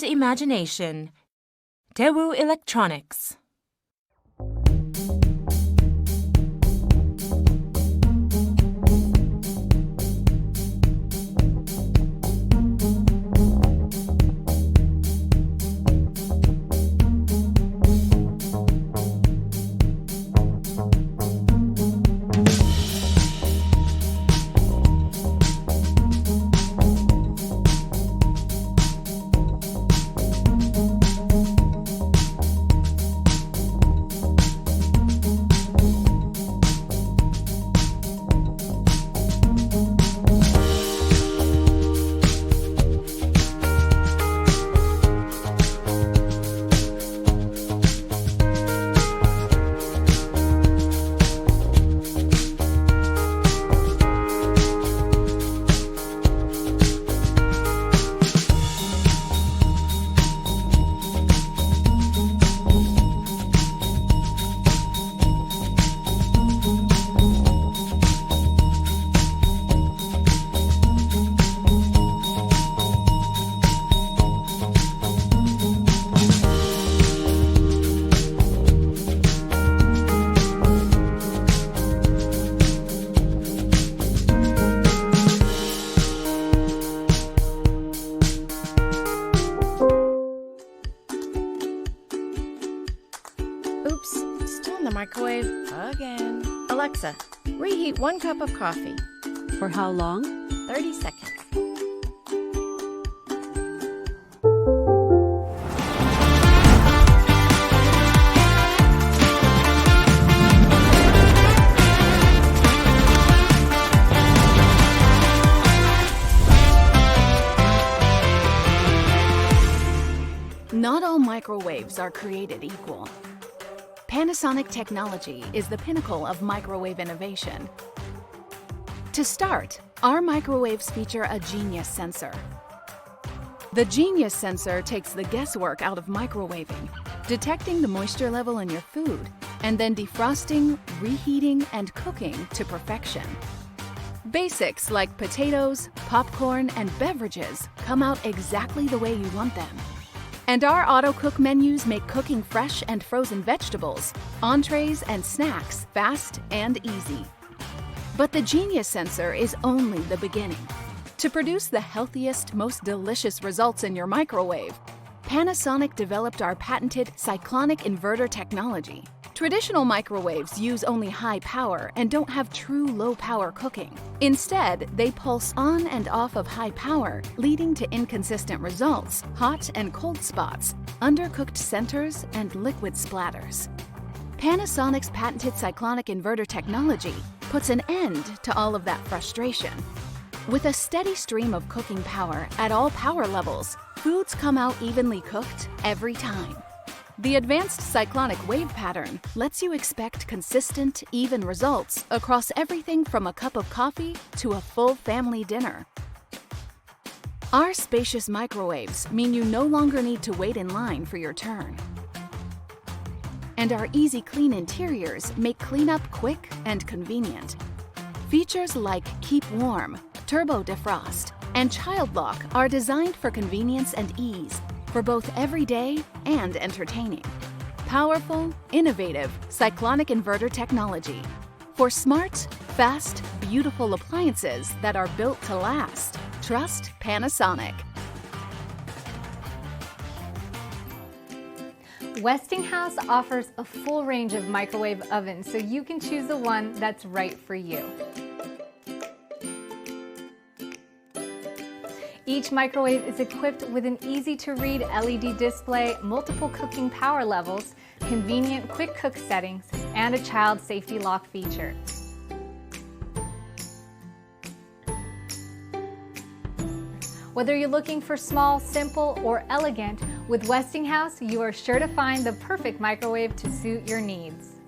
and imagination. Daewoo Electronics. Oops, still in the microwave again. Alexa, reheat 1 cup of coffee. For how long? 30 seconds. Not all microwaves are created equal. Panasonic technology is the pinnacle of microwave innovation. To start, our microwaves feature a Genius sensor. The Genius sensor takes the guesswork out of microwaving, detecting the moisture level in your food, and then defrosting, reheating, and cooking to perfection. Basics like potatoes, popcorn, and beverages come out exactly the way you want them. And our auto-cook menus make cooking fresh and frozen vegetables, entrees, and snacks fast and easy. But the Genius sensor is only the beginning. To produce the healthiest, most delicious results in your microwave, Panasonic developed our patented cyclonic inverter technology. Traditional microwaves use only high power and don't have true low-power cooking. Instead, they pulse on and off of high power, leading to inconsistent results, hot and cold spots, undercooked centers, and liquid splatters. Panasonic's patented cyclonic inverter technology puts an end to all of that frustration. With a steady stream of cooking power at all power levels, foods come out evenly cooked every time. The advanced cyclonic wave pattern lets you expect consistent, even results across everything from a cup of coffee to a full family dinner. Our spacious microwaves mean you no longer need to wait in line for your turn. And our easy clean interiors make cleanup quick and convenient. Features like Keep Warm, Turbo Defrost, and Child Lock are designed for convenience and ease, for both everyday and entertaining. Powerful, innovative, cyclonic inverter technology for smart, fast, beautiful appliances that are built to last. Trust Panasonic. Westinghouse offers a full range of microwave ovens, so you can choose the one that's right for you. Each microwave is equipped with an easy-to-read LED display, multiple cooking power levels, convenient quick cook settings, and a child safety lock feature. Whether you're looking for small, simple, or elegant, with Westinghouse, you are sure to find the perfect microwave to suit your needs.